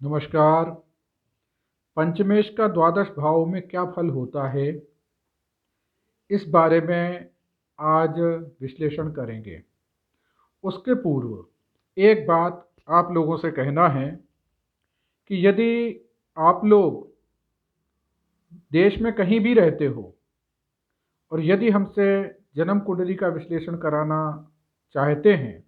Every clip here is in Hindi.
नमस्कार। पंचमेश का द्वादश भाव में क्या फल होता है, इस बारे में आज विश्लेषण करेंगे। उसके पूर्व एक बात आप लोगों से कहना है कि यदि आप लोग देश में कहीं भी रहते हो और यदि हमसे जन्म कुंडली का विश्लेषण कराना चाहते हैं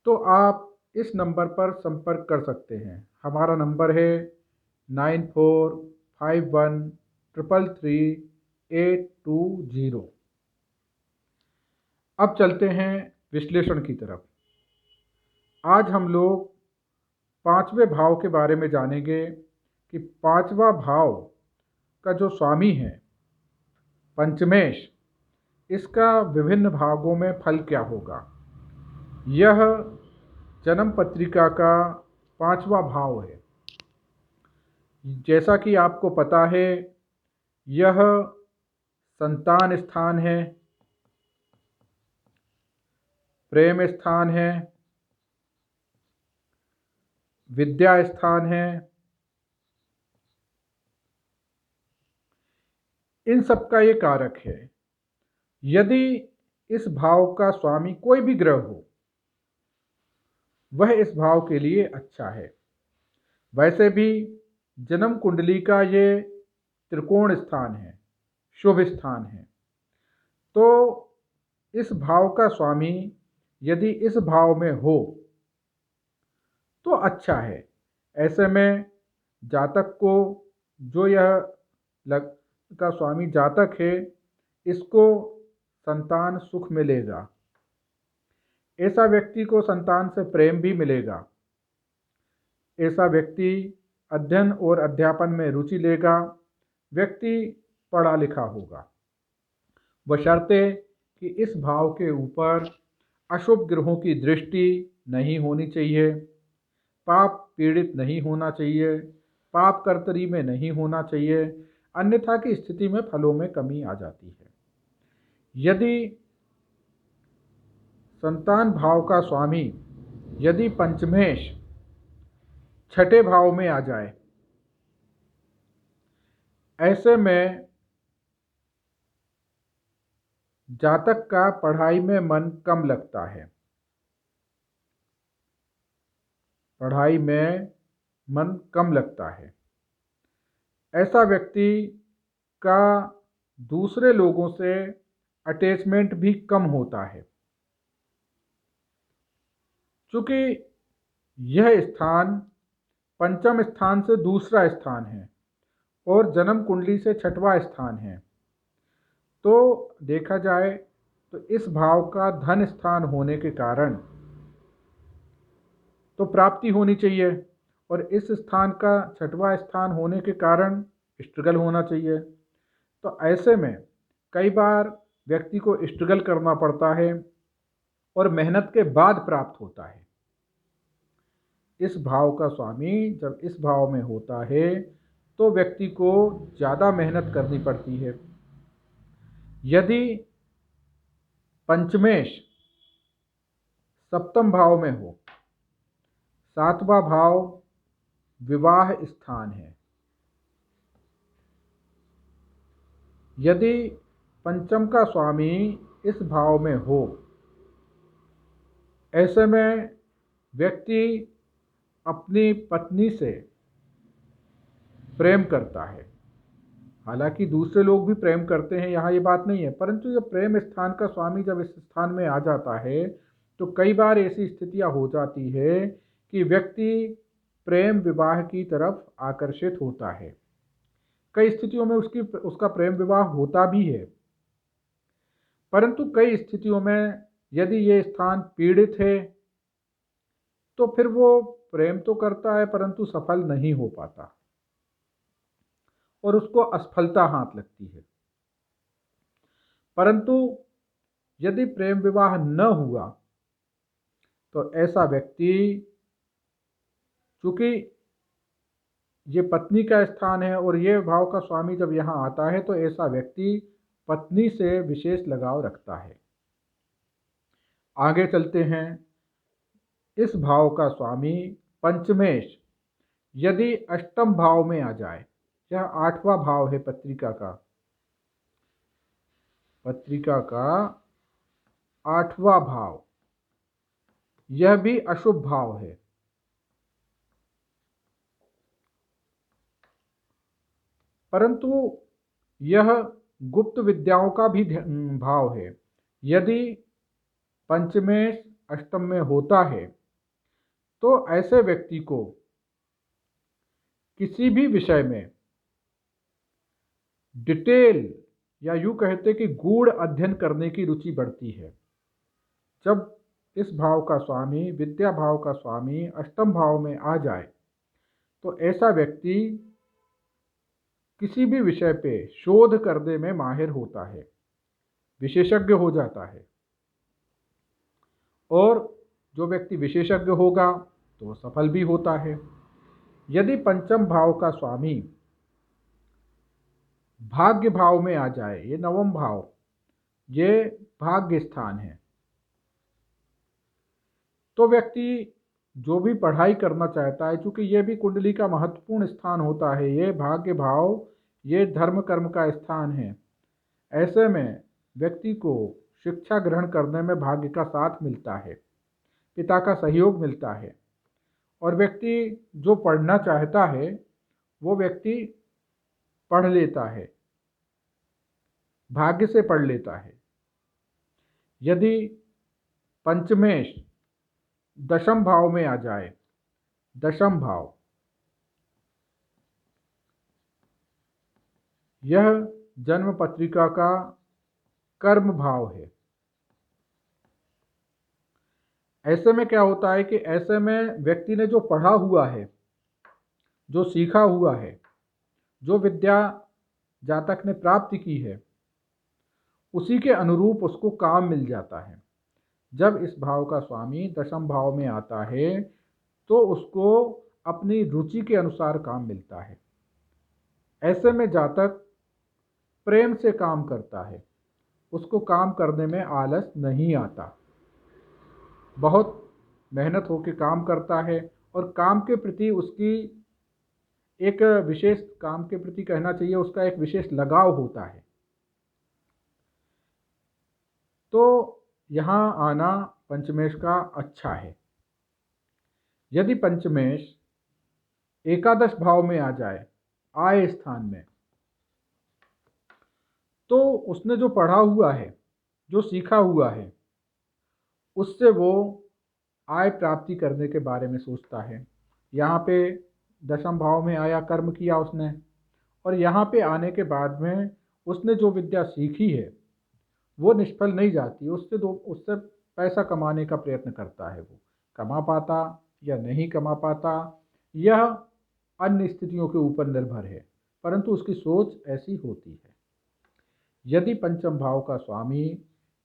तो आप इस नंबर पर संपर्क कर सकते हैं। हमारा नंबर है 9451333820। अब चलते हैं विश्लेषण की तरफ। आज हम लोग पांचवें भाव के बारे में जानेंगे कि पांचवा भाव का जो स्वामी है पंचमेश, इसका विभिन्न भागों में फल क्या होगा। यह जन्म पत्रिका का पांचवा भाव है। जैसा कि आपको पता है, यह संतान स्थान है, प्रेम स्थान है, विद्या स्थान है। इन सब का ये कारक है। यदि इस भाव का स्वामी कोई भी ग्रह हो, वह इस भाव के लिए अच्छा है। वैसे भी जन्म कुंडली का ये त्रिकोण स्थान है, शुभ स्थान है। तो इस भाव का स्वामी यदि इस भाव में हो तो अच्छा है। ऐसे में जातक को, जो यह लग का स्वामी जातक है, इसको संतान सुख मिलेगा। ऐसा व्यक्ति को संतान से प्रेम भी मिलेगा। ऐसा व्यक्ति अध्ययन और अध्यापन में रुचि लेगा। व्यक्ति पढ़ा लिखा होगा, बशर्ते कि इस भाव के ऊपर अशुभ ग्रहों की दृष्टि नहीं होनी चाहिए, पाप पीड़ित नहीं होना चाहिए, पाप कर्तरी में नहीं होना चाहिए। अन्यथा की स्थिति में फलों में कमी आ जाती है। यदि संतान भाव का स्वामी यदि पंचमेश छठे भाव में आ जाए, ऐसे में जातक का पढ़ाई में मन कम लगता है, पढ़ाई में मन कम लगता है। ऐसा व्यक्ति का दूसरे लोगों से अटैचमेंट भी कम होता है, क्योंकि यह स्थान पंचम स्थान से दूसरा स्थान है और जन्म कुंडली से छठवां स्थान है। तो देखा जाए तो इस भाव का धन स्थान होने के कारण तो प्राप्ति होनी चाहिए, और इस स्थान का छठवां स्थान होने के कारण स्ट्रगल होना चाहिए। तो ऐसे में कई बार व्यक्ति को स्ट्रगल करना पड़ता है और मेहनत के बाद प्राप्त होता है। इस भाव का स्वामी जब इस भाव में होता है तो व्यक्ति को ज़्यादा मेहनत करनी पड़ती है। यदि पंचमेश सप्तम भाव में हो, सातवां भाव विवाह स्थान है, यदि पंचम का स्वामी इस भाव में हो, ऐसे में व्यक्ति अपनी पत्नी से प्रेम करता है। हालांकि दूसरे लोग भी प्रेम करते हैं, यहाँ ये बात नहीं है, परंतु जब प्रेम स्थान का स्वामी जब इस स्थान में आ जाता है तो कई बार ऐसी स्थितियाँ हो जाती है कि व्यक्ति प्रेम विवाह की तरफ आकर्षित होता है। कई स्थितियों में उसका प्रेम विवाह होता भी है, परंतु कई स्थितियों में यदि ये स्थान पीड़ित है तो फिर वो प्रेम तो करता है परंतु सफल नहीं हो पाता और उसको असफलता हाथ लगती है। परंतु यदि प्रेम विवाह न हुआ तो ऐसा व्यक्ति, चूंकि ये पत्नी का स्थान है और ये भाव का स्वामी जब यहाँ आता है तो ऐसा व्यक्ति पत्नी से विशेष लगाव रखता है। आगे चलते हैं। इस भाव का स्वामी पंचमेश यदि अष्टम भाव में आ जाए, यह आठवां भाव है पत्रिका का आठवां भाव, यह भी अशुभ भाव है। परंतु यह गुप्त विद्याओं का भी भाव है। यदि पंचमेश अष्टम में होता है तो ऐसे व्यक्ति को किसी भी विषय में डिटेल या यूं कहते कि गूढ़ अध्ययन करने की रुचि बढ़ती है। जब इस भाव का स्वामी, विद्या भाव का स्वामी अष्टम भाव में आ जाए तो ऐसा व्यक्ति किसी भी विषय पे शोध करने में माहिर होता है, विशेषज्ञ हो जाता है। और जो व्यक्ति विशेषज्ञ होगा तो सफल भी होता है। यदि पंचम भाव का स्वामी भाग्य भाव में आ जाए, ये नवम भाव, ये भाग्य स्थान है, तो व्यक्ति जो भी पढ़ाई करना चाहता है, चूंकि ये भी कुंडली का महत्वपूर्ण स्थान होता है, ये भाग्य भाव, ये धर्म कर्म का स्थान है। ऐसे में व्यक्ति को शिक्षा ग्रहण करने में भाग्य का साथ मिलता है, पिता का सहयोग मिलता है, और व्यक्ति जो पढ़ना चाहता है वो व्यक्ति पढ़ लेता है, भाग्य से पढ़ लेता है। यदि पंचमेश दशम भाव में आ जाए, दशम भाव, यह जन्म पत्रिका का कर्म भाव है। ऐसे में क्या होता है कि ऐसे में व्यक्ति ने जो पढ़ा हुआ है, जो सीखा हुआ है, जो विद्या जातक ने प्राप्त की है, उसी के अनुरूप उसको काम मिल जाता है। जब इस भाव का स्वामी दशम भाव में आता है तो उसको अपनी रुचि के अनुसार काम मिलता है। ऐसे में जातक प्रेम से काम करता है, उसको काम करने में आलस नहीं आता, बहुत मेहनत होकर काम करता है, और काम के प्रति उसकी एक विशेष, काम के प्रति कहना चाहिए उसका एक विशेष लगाव होता है। तो यहाँ आना पंचमेश का अच्छा है। यदि पंचमेश एकादश भाव में आ जाए, आय स्थान में, तो उसने जो पढ़ा हुआ है, जो सीखा हुआ है, उससे वो आय प्राप्ति करने के बारे में सोचता है। यहाँ पे दशम भाव में आया, कर्म किया उसने, और यहाँ पे आने के बाद में उसने जो विद्या सीखी है वो निष्फल नहीं जाती, उससे पैसा कमाने का प्रयत्न करता है। वो कमा पाता या नहीं कमा पाता, यह अन्य स्थितियों के ऊपर निर्भर है, परंतु उसकी सोच ऐसी होती है। यदि पंचम भाव का स्वामी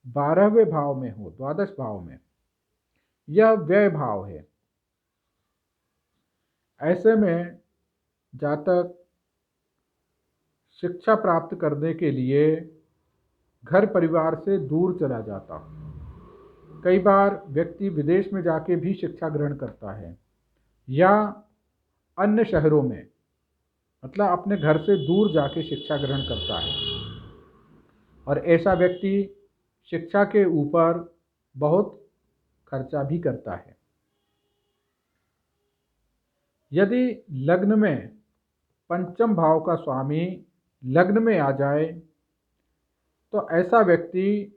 12वें भाव में हो, द्वादश भाव में, यह व्यय भाव है। ऐसे में जातक शिक्षा प्राप्त करने के लिए घर परिवार से दूर चला जाता। कई बार व्यक्ति विदेश में जाके भी शिक्षा ग्रहण करता है, या अन्य शहरों में, मतलब अपने घर से दूर जाके शिक्षा ग्रहण करता है, और ऐसा व्यक्ति शिक्षा के ऊपर बहुत खर्चा भी करता है। यदि लग्न में पंचम भाव का स्वामी लग्न में आ जाए तो ऐसा व्यक्ति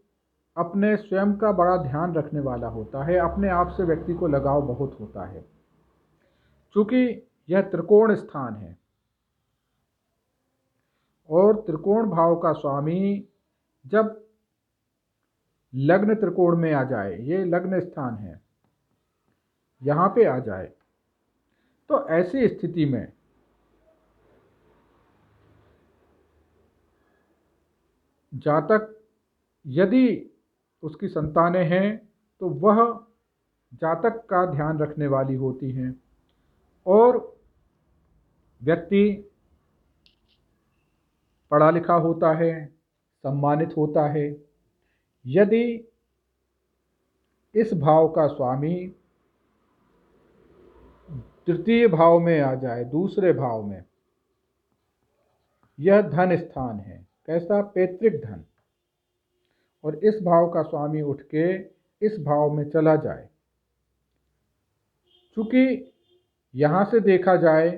अपने स्वयं का बड़ा ध्यान रखने वाला होता है, अपने आप से व्यक्ति को लगाव बहुत होता है। चूँकि यह त्रिकोण स्थान है, और त्रिकोण भाव का स्वामी जब लग्न त्रिकोण में आ जाए, ये लग्न स्थान है, यहाँ पे आ जाए, तो ऐसी स्थिति में जातक, यदि उसकी संतानें हैं तो वह जातक का ध्यान रखने वाली होती हैं, और व्यक्ति पढ़ा लिखा होता है, सम्मानित होता है। यदि इस भाव का स्वामी तृतीय भाव में आ जाए, दूसरे भाव में, यह धन स्थान है। कैसा? पैतृक धन। और इस भाव का स्वामी उठ के इस भाव में चला जाए, चूंकि यहां से देखा जाए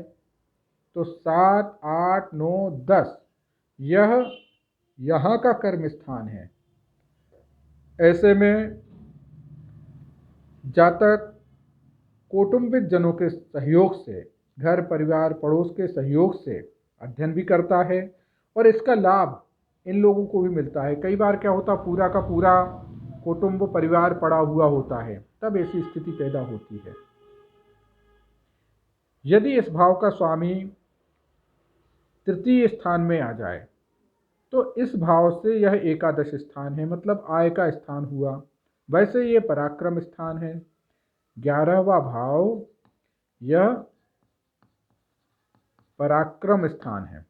तो 7, 8, 9, 10 यह यहाँ का कर्म स्थान है। ऐसे में जातक कौटुंबिक जनों के सहयोग से, घर परिवार पड़ोस के सहयोग से अध्ययन भी करता है और इसका लाभ इन लोगों को भी मिलता है। कई बार क्या होता, पूरा का पूरा कुटुंब परिवार पड़ा हुआ होता है, तब ऐसी स्थिति पैदा होती है। यदि इस भाव का स्वामी तृतीय स्थान में आ जाए तो इस भाव से यह एकादश स्थान है, मतलब आय का स्थान हुआ। वैसे ये पराक्रम स्थान है। 11वां भाव यह पराक्रम स्थान है।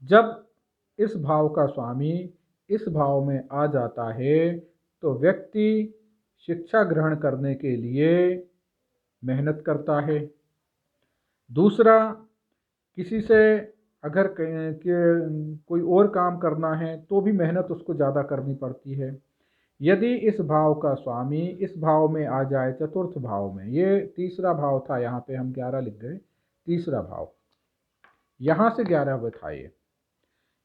जब इस भाव का स्वामी इस भाव में आ जाता है तो व्यक्ति शिक्षा ग्रहण करने के लिए मेहनत करता है। दूसरा, किसी से अगर कोई और काम करना है तो भी मेहनत उसको ज़्यादा करनी पड़ती है। यदि इस भाव का स्वामी इस भाव में आ जाए, चतुर्थ भाव में, ये तीसरा भाव था, यहाँ पे हम 11 लिख गए, तीसरा भाव, यहाँ से 11 था ये।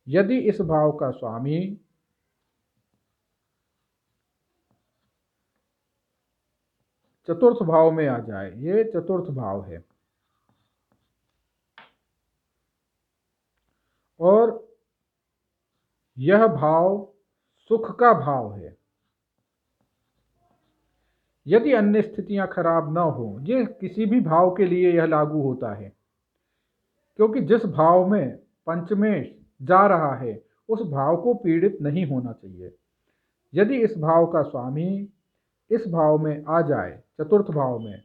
यदि इस भाव का स्वामी चतुर्थ भाव में आ जाए, ये चतुर्थ भाव है, और यह भाव सुख का भाव है। यदि अन्य स्थितियां खराब न हो, ये किसी भी भाव के लिए यह लागू होता है, क्योंकि जिस भाव में पंचमेश जा रहा है उस भाव को पीड़ित नहीं होना चाहिए। यदि इस भाव का स्वामी इस भाव में आ जाए, चतुर्थ भाव में,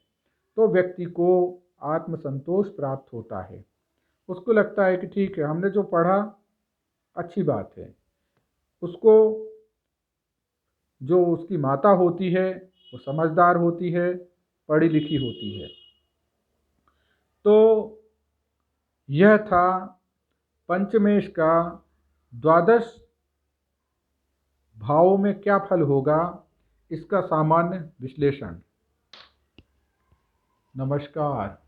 तो व्यक्ति को आत्मसंतोष प्राप्त होता है। उसको लगता है कि ठीक है, हमने जो पढ़ा अच्छी बात है। उसको, जो उसकी माता होती है वो समझदार होती है, पढ़ी लिखी होती है। तो यह था पंचमेश का द्वादश भावों में क्या फल होगा, इसका सामान्य विश्लेषण। नमस्कार।